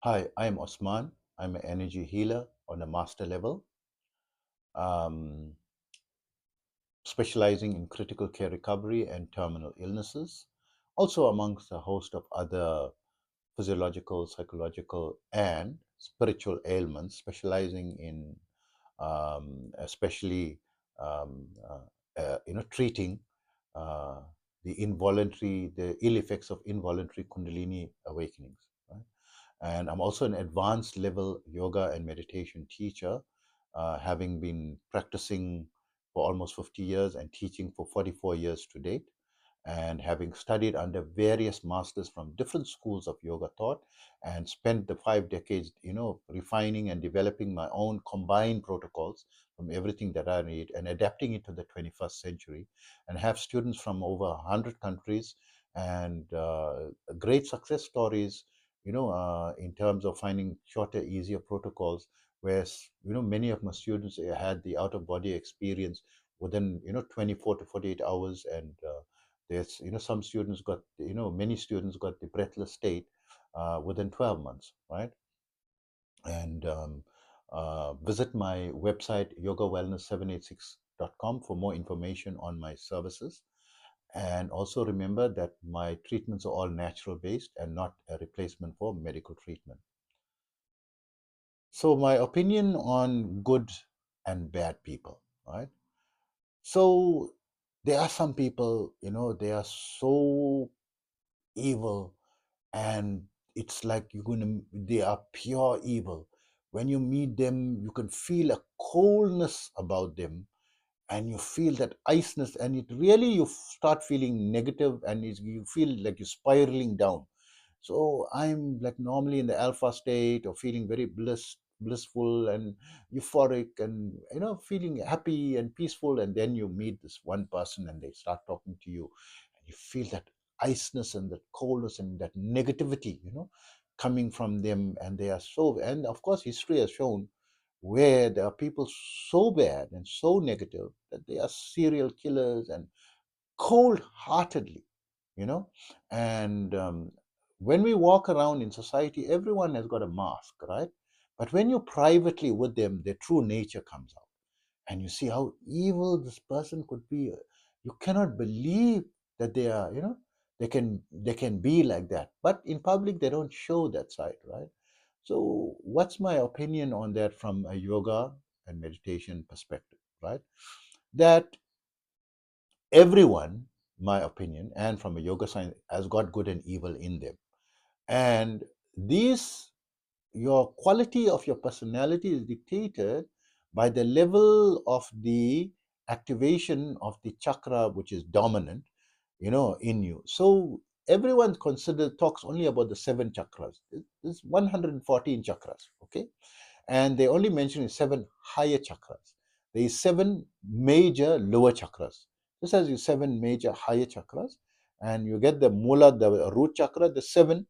Hi, I'm Osman. I'm an energy healer on a master level, um, specializing in critical care recovery and terminal illnesses, also amongst a host of other physiological, psychological, and spiritual ailments, specializing in especially um, treating uh, the ill effects of involuntary Kundalini awakenings. Right? And I'm also an advanced level yoga and meditation teacher, having been practicing for almost 50 years and teaching for 44 years to date, and having studied under various masters from different schools of yoga thought, and spent the 5 decades, refining and developing my own combined protocols from everything that I need and adapting it to the 21st century, and have students from over 100 countries, and great success stories, in terms of finding shorter, easier protocols, where many of my students had the out of body experience within 24 to 48 hours, and there's some students got many students got the breathless state within 12 months, right? And visit my website yogawellness786.com for more information on my services. And also remember that my treatments are all natural based and not a replacement for medical treatment. So my opinion on good and bad people, right? So there are some people, they are so evil, and it's like they are pure evil. When you meet them, you can feel a coldness about them, and you feel that iceness, and it really you start feeling negative, and you feel like you're spiraling down. So I'm like normally in the alpha state or feeling very blissful and euphoric, and feeling happy and peaceful, and then you meet this one person and they start talking to you, and you feel that iceness and that coldness and that negativity, coming from them. And they are so, and of course history has shown where there are people so bad and so negative that they are serial killers and cold heartedly, you know. And when we walk around in society, everyone has got a mask, right? But when you're privately with them, their true nature comes out, and you see how evil this person could be. You cannot believe that they are, they can be like that, but in public they don't show that side, right? So what's my opinion on that from a yoga and meditation perspective, right? That everyone, my opinion, and from a yoga science, has got good and evil in them. And these, your quality of your personality is dictated by the level of the activation of the chakra which is dominant, in you. So everyone talks only about the seven chakras. There's 114 chakras, okay? And they only mention seven higher chakras. There is seven major lower chakras. This has you seven major higher chakras, and you get the mula, the root chakra, the seven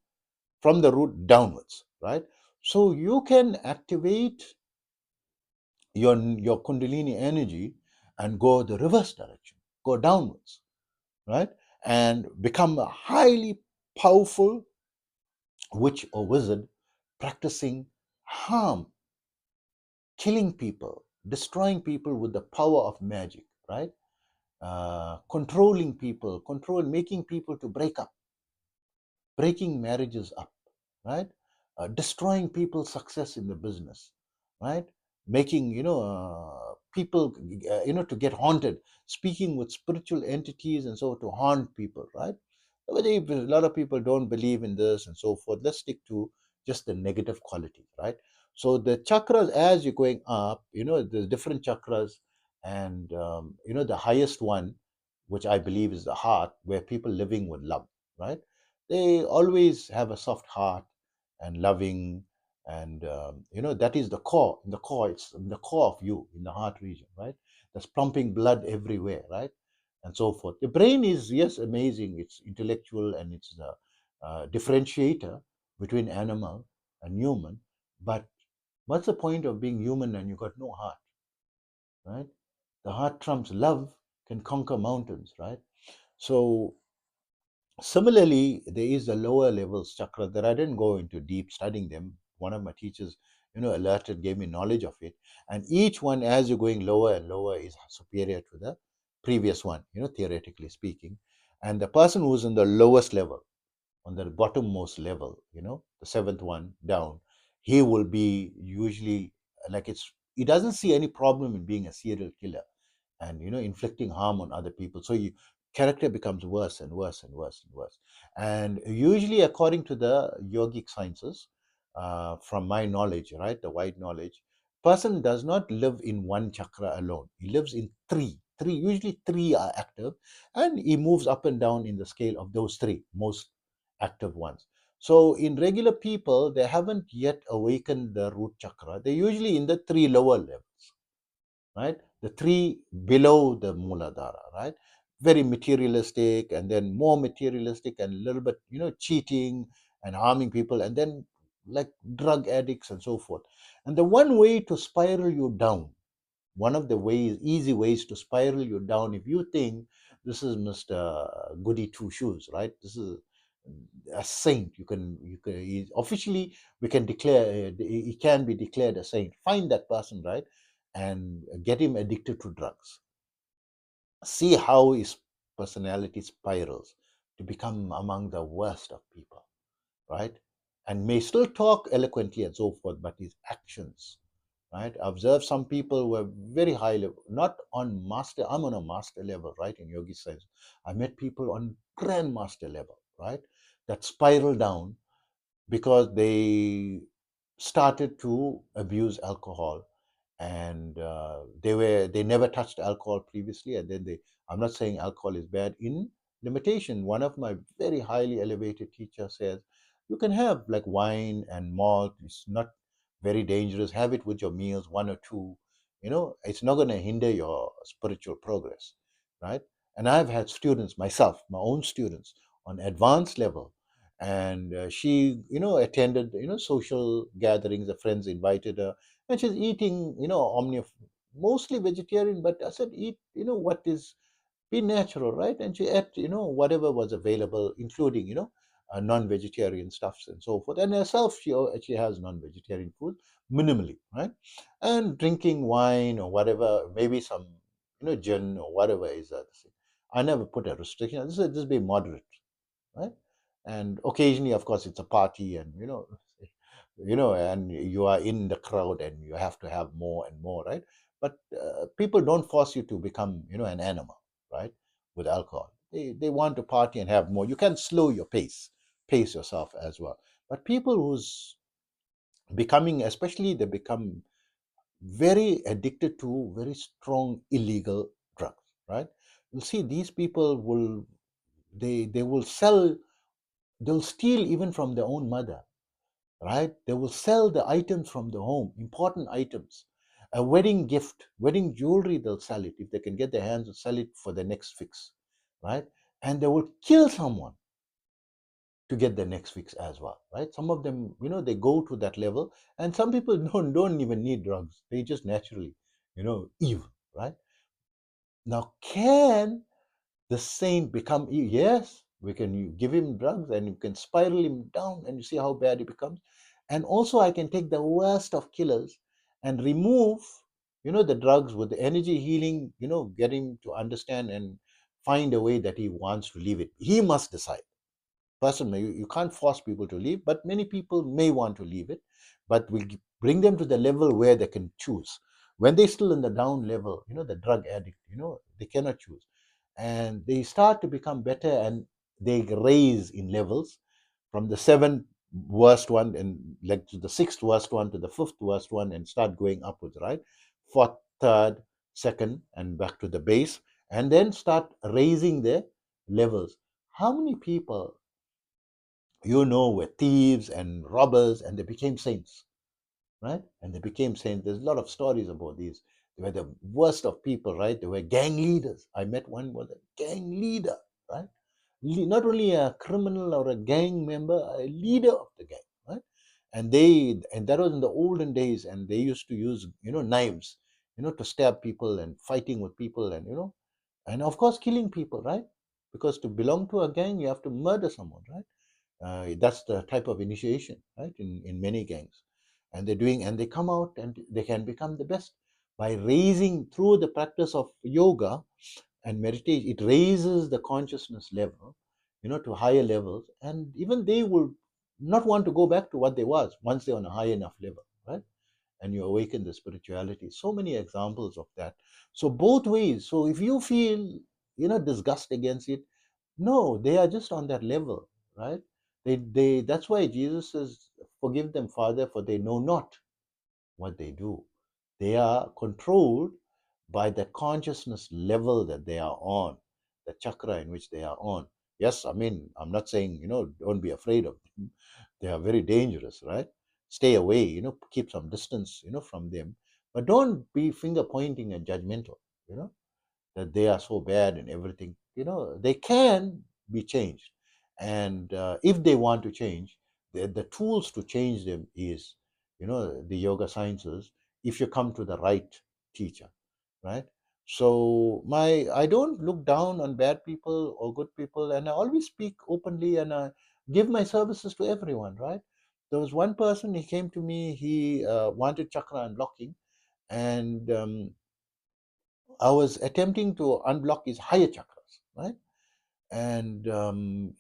from the root downwards, right? So you can activate your kundalini energy and go the reverse direction, go downwards, right? And become a highly powerful witch or wizard, practicing harm, killing people, destroying people with the power of magic, right? Controlling people, making people to break up, breaking marriages up, right? Destroying people's success in the business, right? Making people to get haunted, speaking with spiritual entities and so to haunt people, right? But a lot of people don't believe in this and so forth. Let's stick to just the negative quality, right? So the chakras, as you're going up, there's different chakras, and the highest one, which I believe is the heart, where people living with love, right? They always have a soft heart and loving, and that is the core. In the core, it's in the core of you, in the heart region, right? There's pumping blood everywhere, right? And so forth. The brain is, yes, amazing. It's intellectual, and it's the differentiator between animal and human. But what's the point of being human and you got no heart, right? The heart trumps love, can conquer mountains, right? So Similarly, there is the lower levels chakra that I didn't go into deep studying them. One of my teachers, alerted, gave me knowledge of it. And each one, as you're going lower and lower, is superior to the previous one, theoretically speaking. And the person who's in the lowest level, on the bottommost level, the seventh one down, he will be usually like he doesn't see any problem in being a serial killer and inflicting harm on other people. So you character becomes worse and worse and worse and worse. And usually, according to the yogic sciences, from my knowledge, right, the wide knowledge, person does not live in one chakra alone. He lives in three, usually three are active, and he moves up and down in the scale of those three most active ones. So in regular people, they haven't yet awakened the root chakra. They're usually in the three lower levels, right? The three below the Muladhara, right? Very materialistic, and then more materialistic, and a little bit, cheating and harming people, and then like drug addicts and so forth. And the one way to spiral you down, one of the ways, easy ways to spiral you down, if you think this is Mr. Goody Two Shoes, right? This is a saint. Officially we can declare he can be declared a saint. Find that person, right, and get him addicted to drugs. See how his personality spirals to become among the worst of people, right? And may still talk eloquently and so forth, but his actions, right? Observe some people who are very high level, not on master. I'm on a master level, right? In yogi science, I met people on grandmaster level, right? That spiral down because they started to abuse alcohol, and they never touched alcohol previously, and then they, I'm not saying alcohol is bad in limitation. One of my very highly elevated teachers says you can have like wine and malt, it's not very dangerous, have it with your meals, one or two, it's not going to hinder your spiritual progress, right? And I've had students myself, my own students, on advanced level, and she attended social gatherings, the friends invited her, and she's eating mostly vegetarian, but I said eat what is, be natural, right? And she ate whatever was available, including non-vegetarian stuffs and so forth. And herself, she has non-vegetarian food minimally, right? And drinking wine or whatever, maybe some gin or whatever is that. I never put a restriction. This is just be moderate, right? And occasionally, of course, it's a party, and and you are in the crowd, and you have to have more and more, right? But people don't force you to become, an animal, right? With alcohol, they want to party and have more. You can slow your pace yourself as well. But people who's becoming, especially they become very addicted to very strong illegal drugs, right? You'll see these people will, they will sell, they'll steal even from their own mother, right? They will sell the items from the home, important items, a wedding gift, wedding jewelry, they'll sell it if they can get their hands to sell it for the next fix, right? And they will kill someone to get the next fix as well, right? Some of them, they go to that level, and some people don't even need drugs. They just naturally, evil, right? Now, can the saint become yes, we can give him drugs and you can spiral him down and you see how bad he becomes. And also I can take the worst of killers and remove the drugs with the energy healing, get him to understand and find a way that he wants to leave it. He must decide personally. You can't force people to leave, but many people may want to leave it, but we'll bring them to the level where they can choose. When they're still in the down level, the drug addict, they cannot choose, and they start to become better, and they raise in levels from the seventh worst one and like to the sixth worst one to the fifth worst one, and start going upwards, right? Fourth, third, second, and back to the base, and then start raising their levels. How many people were thieves and robbers, and they became saints, right? And they became saints. There's a lot of stories about these. They were the worst of people, right? They were gang leaders. I met one was a gang leader, right? Not only a criminal or a gang member, a leader of the gang, right? And that was in the olden days, and they used to use knives, to stab people and fighting with people, and and of course killing people, right? because to belong to a gang, you have to murder someone, right? That's the type of initiation, right? In many gangs, and they come out and they can become the best by raising through the practice of yoga and meditation. It raises the consciousness level, to higher levels, and even they will not want to go back to what they was once they're on a high enough level, right? And you awaken the spirituality. So many examples of that. So both ways. So if you feel disgust against it, no, they are just on that level, right? They That's why Jesus says, "Forgive them, Father, for they know not what they do." They are controlled by the consciousness level that they are on, the chakra in which they are on. Yes, I mean, I'm not saying, don't be afraid of them. They are very dangerous, right? Stay away, keep some distance, from them. But don't be finger pointing and judgmental, you know that they are so bad and everything. They can be changed, and if they want to change, the tools to change them is, the yoga sciences. If you come to the right teacher, right? So I don't look down on bad people or good people, and I always speak openly, and I give my services to everyone, right? There was one person, he came to me, he wanted chakra unblocking, and I was attempting to unblock his higher chakras, right? And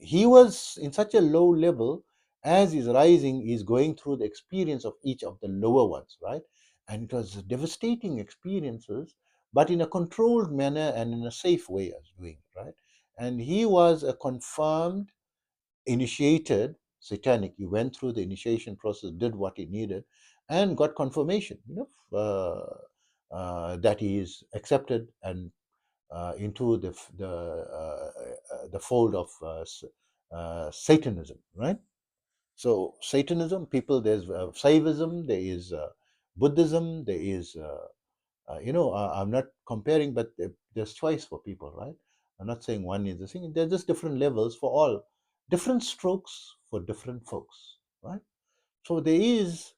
he was in such a low level. As he's rising, he's going through the experience of each of the lower ones, right? And it was devastating experiences, but in a controlled manner and in a safe way, I was doing it, right? And he was a confirmed initiated satanic. He went through the initiation process, did what he needed, and got confirmation, that he is accepted and into the fold of Satanism, right? So Satanism, people, there's Saivism, there is Buddhism, there is I'm not comparing, but there's choice for people, right? I'm not saying one is the same. There's just different levels for all, different strokes for different folks, right? So there is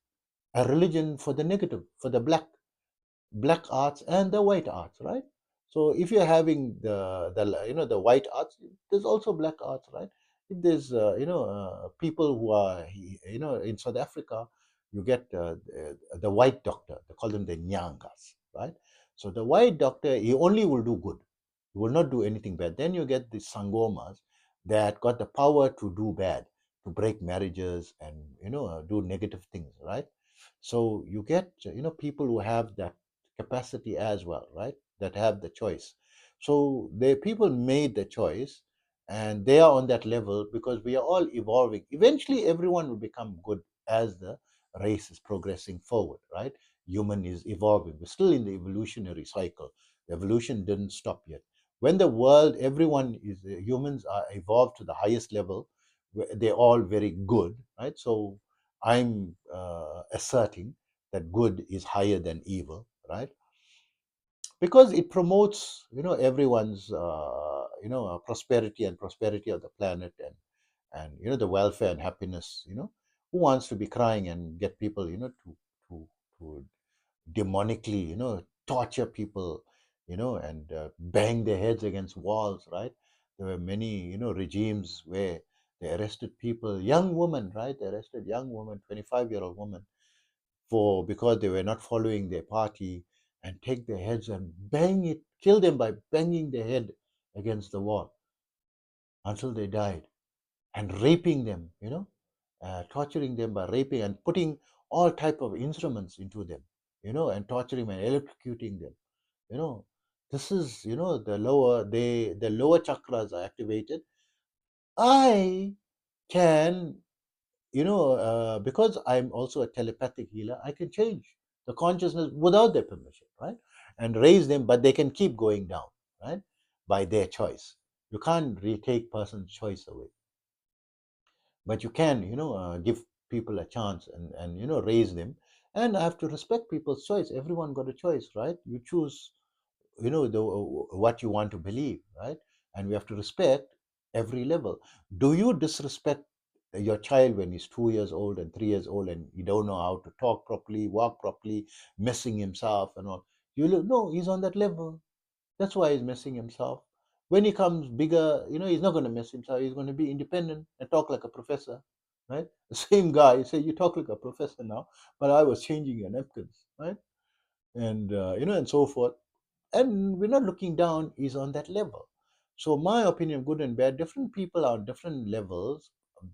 a religion for the negative, for the black arts and the white arts, right? So if you're having the white arts, there's also black arts, right? If there's people who are in South Africa, you get the white doctor. They call them the nyangas, right? So the white doctor, he only will do good. He will not do anything bad. Then you get the sangomas that got the power to do bad, to break marriages and do negative things, right? So you get people who have that capacity as well, right? That have the choice. So the people made the choice, and they are on that level because we are all evolving. Eventually, everyone will become good as the race is progressing forward, right? Human is evolving. We're still in the evolutionary cycle. The evolution didn't stop yet. When the world, everyone is humans are evolved to the highest level, they're all very good, right? So I'm asserting that good is higher than evil, right? Because it promotes everyone's prosperity and prosperity of the planet, and the welfare and happiness. Who wants to be crying and get people to demonically torture people, and bang their heads against walls, right? There were many regimes where they arrested people, young women, right? They arrested young women, 25-year-old women, for because they were not following their party, and take their heads and kill them by banging their head against the wall until they died, and raping them, torturing them by raping and putting all type of instruments into them, and torturing and electrocuting them. You know, this is the lower chakras are activated. I can because I'm also a telepathic healer, I can change the consciousness without their permission, right? And raise them, but they can keep going down, right? By their choice. You can't retake person's choice away, but you can, give people a chance, and raise them. And I have to respect people's choice. Everyone got a choice, right? You choose what you want to believe, right? And we have to respect every level. Do you disrespect your child when he's 2 years old and 3 years old, and you don't know how to talk properly, walk properly, messing himself and all? You look, no, he's on that level. That's why he's messing himself. When he comes bigger, he's not going to mess himself. He's going to be independent and talk like a professor, right? The same guy say, you talk like a professor now, but I was changing your napkins, right? And and so forth. And we're not looking down. Is on that level. So my opinion, good and bad, different people are on different levels,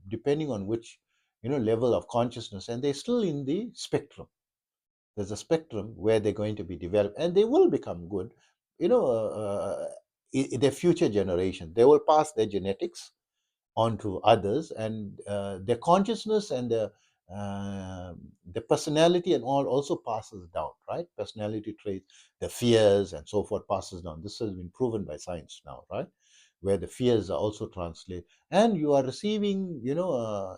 depending on which level of consciousness, and they're still in the spectrum. There's a spectrum where they're going to be developed, and they will become good. You know, in their future generation, they will pass their genetics onto others, and their consciousness and the personality and all also passes down, right? Personality traits, the fears and so forth passes down. This has been proven by science now, right? Where the fears are also translated, and you are receiving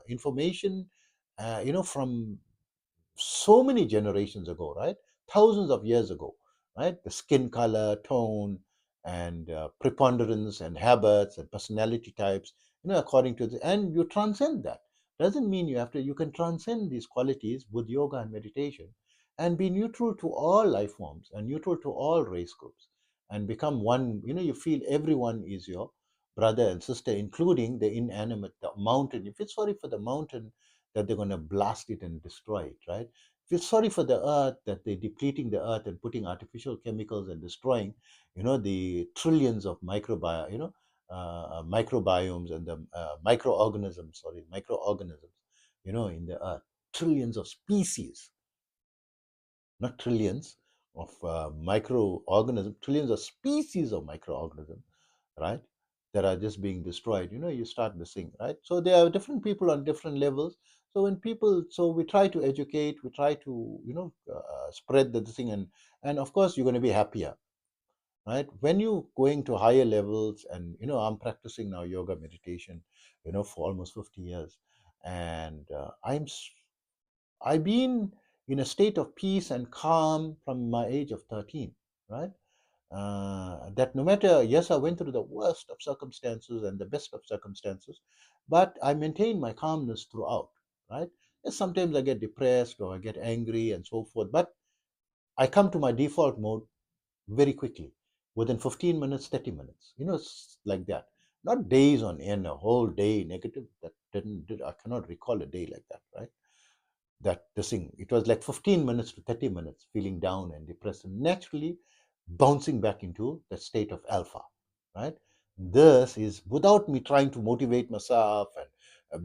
information from so many generations ago, right? Thousands of years ago, right? The skin color, tone, and preponderance, and habits, and personality types, according to the, and you transcend that. Doesn't mean you can transcend these qualities with yoga and meditation and be neutral to all life forms and neutral to all race groups and become one. You feel everyone is your brother and sister, including the inanimate, the mountain. You feel sorry for the mountain that they're going to blast it and destroy it, right? Feel sorry for the earth that they're depleting the earth and putting artificial chemicals and destroying, the trillions of microbiomes and the microorganisms, in the earth, trillions of species, not trillions of microorganisms, trillions of species of microorganisms, right? That are just being destroyed. You start missing, right? So there are different people on different levels. So we try to educate, we try to spread the thing, and of course you're going to be happier, right? When you going to higher levels, and I'm practicing now yoga meditation, for almost 50 years, and I've been in a state of peace and calm from my age of 13, right? That no matter, yes, I went through the worst of circumstances and the best of circumstances, but I maintain my calmness throughout, right? Yes, sometimes I get depressed or I get angry and so forth, but I come to my default mode very quickly, within 15 minutes, 30 minutes. It's like that. Not days on end, a whole day negative. That I cannot recall a day like that, right? That this thing, it was like 15 minutes to 30 minutes feeling down and depressed, and naturally bouncing back into the state of alpha, right? This is without me trying to motivate myself and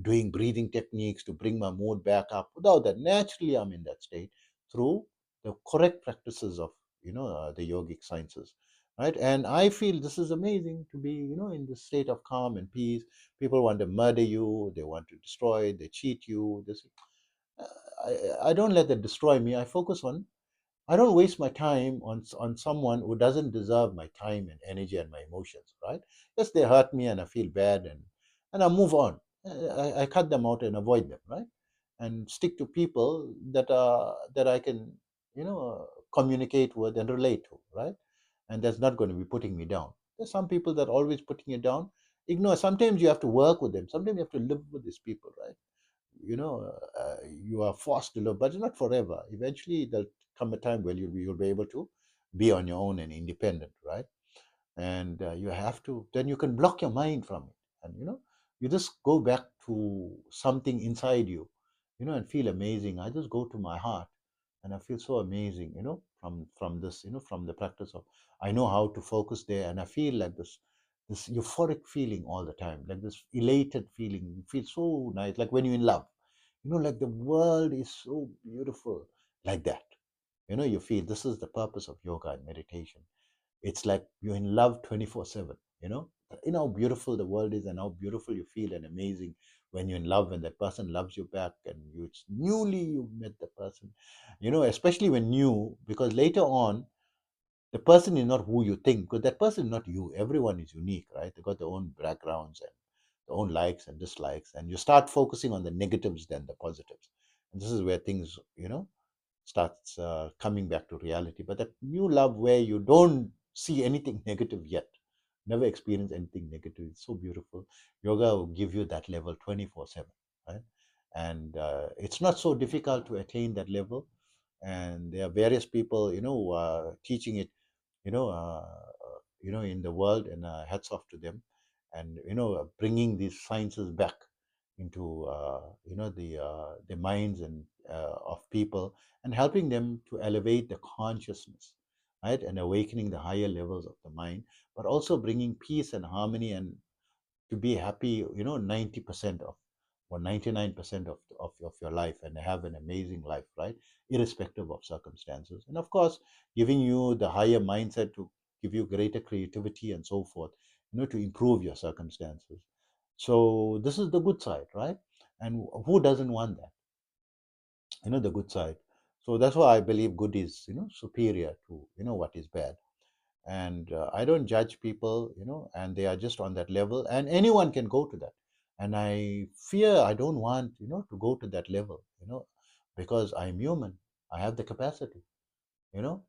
doing breathing techniques to bring my mood back up. Without that, naturally I'm in that state through the correct practices of the yogic sciences, right? And I feel this is amazing to be in this state of calm and peace. People want to murder you, they want to destroy, they cheat you, this. I don't let that destroy me. I don't waste my time on someone who doesn't deserve my time and energy and my emotions, right? Yes, they hurt me and I feel bad, and I move on. I cut them out and avoid them, right? And stick to people that I can communicate with and relate to, right? And that's not going to be putting me down. There's some people that are always putting you down. Ignore. Sometimes you have to work with them. Sometimes you have to live with these people, right? You are forced to live, but it's not forever. Eventually there'll come a time where you'll be able to be on your own and independent, right? And you have to, then you can block your mind from it, and you just go back to something inside you, and feel amazing. I just go to my heart and I feel so amazing, from this, from the practice of, I know how to focus there, and I feel like this euphoric feeling all the time, like this elated feeling. You feel so nice, like when you're in love, like the world is so beautiful, like that. You feel this is the purpose of yoga and meditation. It's like you're in love 24/7. How beautiful the world is, and how beautiful you feel and amazing when you're in love, and that person loves you back, and it's newly you met the person. Especially when new, because later on the person is not who you think, because that person is not you. Everyone is unique, right? They got their own backgrounds and their own likes and dislikes, and you start focusing on the negatives than the positives, and this is where things starts coming back to reality. But that new love where you don't see anything negative yet, never experience anything negative, it's so beautiful. Yoga will give you that level 24/7, right? And it's not so difficult to attain that level. And there are various people, who are teaching it, you know, uh, in the world, and hats off to them, and bringing these sciences back into the minds and of people, and helping them to elevate the consciousness, right, and awakening the higher levels of the mind, but also bringing peace and harmony, and to be happy, 90% of or 99% of your life, and have an amazing life, right? Irrespective of circumstances. And of course, giving you the higher mindset to give you greater creativity and so forth, to improve your circumstances. So this is the good side, right? And who doesn't want that? The good side. So that's why I believe good is, superior to, what is bad. And I don't judge people, and they are just on that level, and anyone can go to that. And I don't want, to go to that level, because I'm human. I have the capacity, you know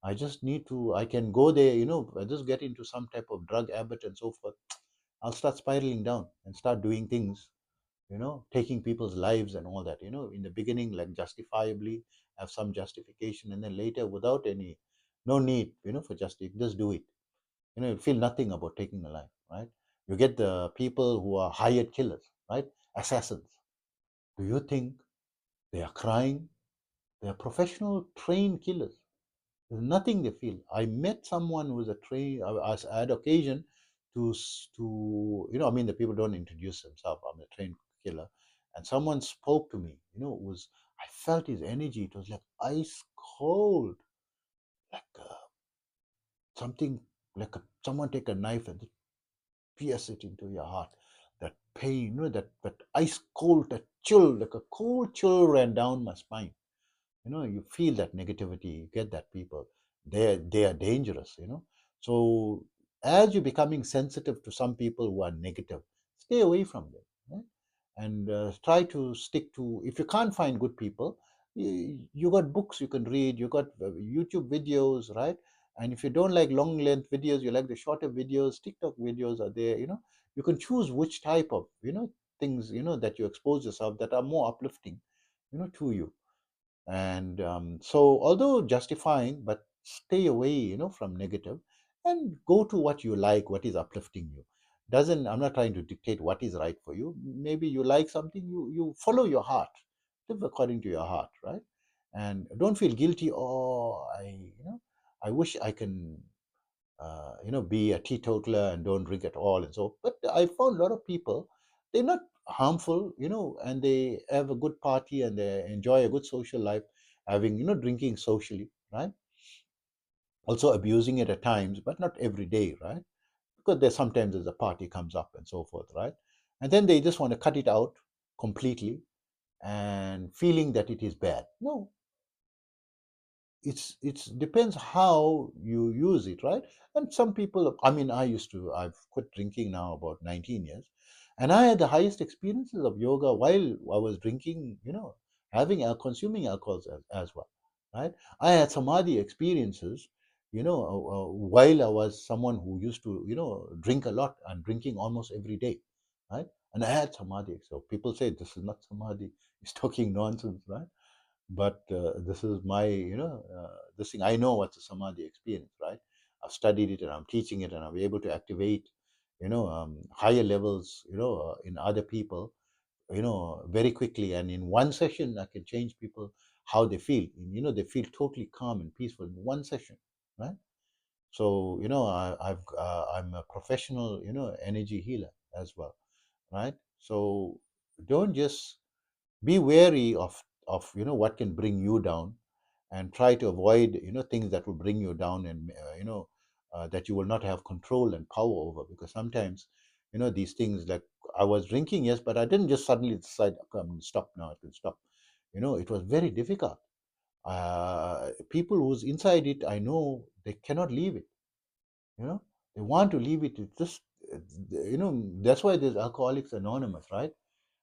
I just need to, I can go there, I just get into some type of drug habit and so forth. I'll start spiraling down and start doing things, taking people's lives and all that, in the beginning, like justifiably, have some justification, and then later, without any, no need, for just do it. You feel nothing about taking a life, right? You get the people who are hired killers, right? Assassins. Do you think they are crying? They are professional trained killers. There's nothing they feel. I met someone who was a train. I had occasion to I mean, the people don't introduce themselves. I'm a trained killer, and someone spoke to me. It was, I felt his energy. It was like ice cold, like something, like someone take a knife and pierce it into your heart. That pain, that ice cold, that chill, like a cold chill ran down my spine. You feel that negativity, you get that people, they are dangerous. So as you're becoming sensitive to some people who are negative, stay away from them, right? And try to stick to, if you can't find good people, you got books you can read, you got YouTube videos, right? And if you don't like long length videos, you like the shorter videos, TikTok videos are there. You can choose which type of things that you expose yourself, that are more uplifting to you. And so, although justifying, but stay away from negative, and go to what you like, what is uplifting you. Doesn't I'm not trying to dictate what is right for you. Maybe you like something, you follow your heart, live according to your heart, right? And don't feel guilty. Oh, I wish I can be a teetotaler and don't drink at all. And so, but I found a lot of people, they're not harmful, and they have a good party, and they enjoy a good social life, having, drinking socially, right? Also abusing it at times, but not every day, right? Because there's a party comes up and so forth, right? And then they just want to cut it out completely, and feeling that it is bad. No, it's depends how you use it, right? And some people, I mean, I've quit drinking now about 19 years, and I had the highest experiences of yoga while I was drinking, having consuming alcohols as well, right? I had samadhi experiences, while I was someone who used to drink a lot, and drinking almost every day, right? And I had samadhi. So people say this is not samadhi, he's talking nonsense, right? But this is my this thing, I know what's a samadhi experience, right? I've studied it, and I'm teaching it, and I'm able to activate higher levels in other people very quickly, and in one session I can change people, how they feel. They feel totally calm and peaceful in one session, right? So I'm a professional energy healer as well, right? So don't just be wary of what can bring you down, and try to avoid things that will bring you down, and that you will not have control and power over, because sometimes these things, like I was drinking, yes, but I didn't just suddenly decide, "Okay, I'm going to stop now, I can stop." It was very difficult. People who's inside it, I know they cannot leave it. you know they want to leave it. It's just that's why there's Alcoholics Anonymous, right?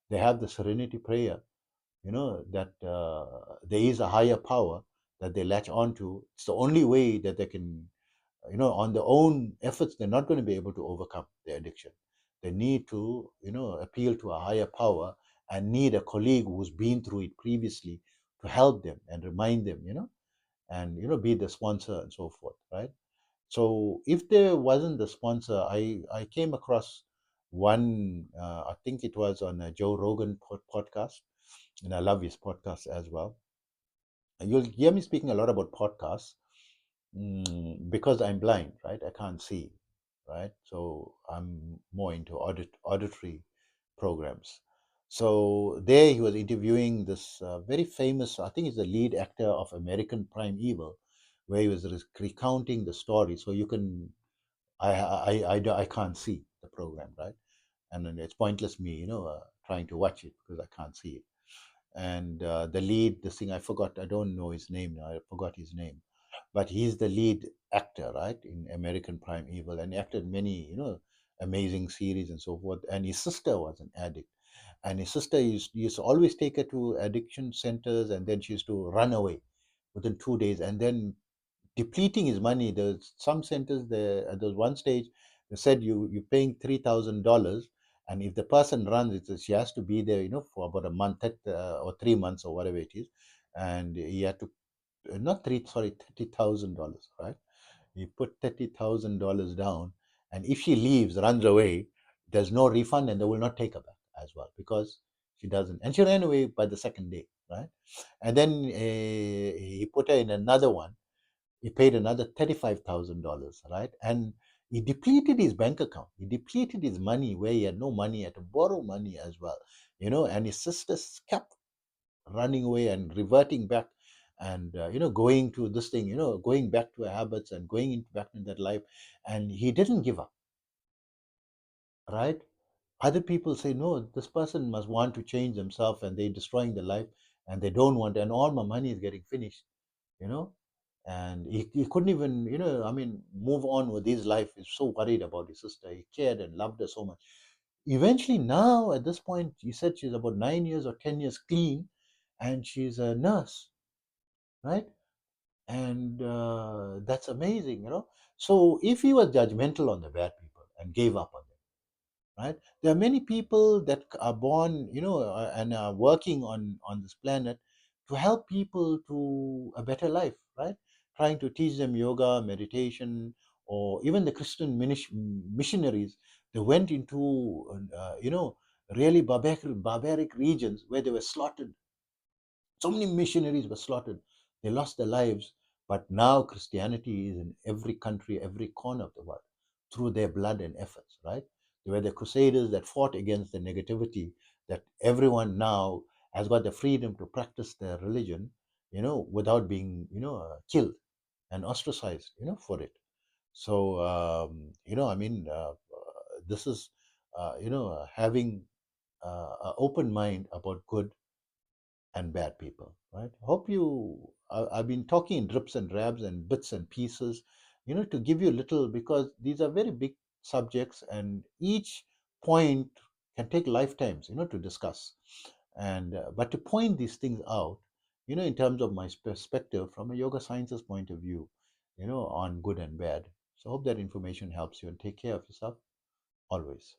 They have the serenity prayer, that there is a higher power that they latch onto. It's the only way that they can, on their own efforts, they're not going to be able to overcome their addiction. They need to, appeal to a higher power, and need a colleague who's been through it previously to help them and remind them, and, be the sponsor and so forth, right? So if there wasn't the sponsor, I came across one, I think it was on a Joe Rogan podcast, and I love his podcast as well. You'll hear me speaking a lot about podcasts, because I'm blind, right? I can't see, right? So I'm more into auditory programs. So there he was interviewing this very famous, I think he's the lead actor of American Prime Evil, where he was recounting the story. So you can, I can't see the program, right? And then it's pointless me, trying to watch it because I can't see it. And the lead, this thing I forgot, I don't know his name now, I forgot his name, but he's the lead actor, right, in American Prime Evil, and he acted many, amazing series and so forth. And his sister was an addict, and his sister used to always take her to addiction centers, and then she used to run away within 2 days, and then depleting his money. There's some centers there. There's one stage they said you're paying $3,000, and if the person runs, she has to be there, for about a month or 3 months or whatever it is, and he had to not three sorry $30,000, right? He put $30,000 down, and if she leaves, runs away, there's no refund, and they will not take her back as well because she doesn't, and she ran away by the second day, right? And then he put her in another one. He paid another $35,000, right? And he depleted his bank account. He depleted his money where he had no money, he had to borrow money as well, and his sisters kept running away and reverting back, and going to this thing, going back to her habits and going back into that life. And he didn't give up, right? Other people say, no, this person must want to change themselves, and they're destroying their life, and they don't want, and all my money is getting finished, you know and he couldn't even, I mean, move on with his life. He's so worried about his sister. He cared and loved her so much. Eventually, now at this point, he said she's about 9 years or 10 years clean, and she's a nurse, right? And that's amazing, so if he was judgmental on the bad people and gave up on them, right? There are many people that are born, and are working on this planet to help people to a better life, right? Trying to teach them yoga, meditation, or even the Christian missionaries. They went into, really barbaric regions where they were slaughtered. So many missionaries were slaughtered. They lost their lives. But now Christianity is in every country, every corner of the world through their blood and efforts, right? They were the crusaders that fought against the negativity, that everyone now has got the freedom to practice their religion, without being, killed and ostracized, for it. So, I mean, this is, having an open mind about good and bad people, right? Hope I've been talking in drips and drabs and bits and pieces, to give you a little, because these are very big subjects, and each point can take lifetimes, to discuss. And but to point these things out, in terms of my perspective from a yoga sciences point of view, on good and bad. So hope that information helps you, and take care of yourself always.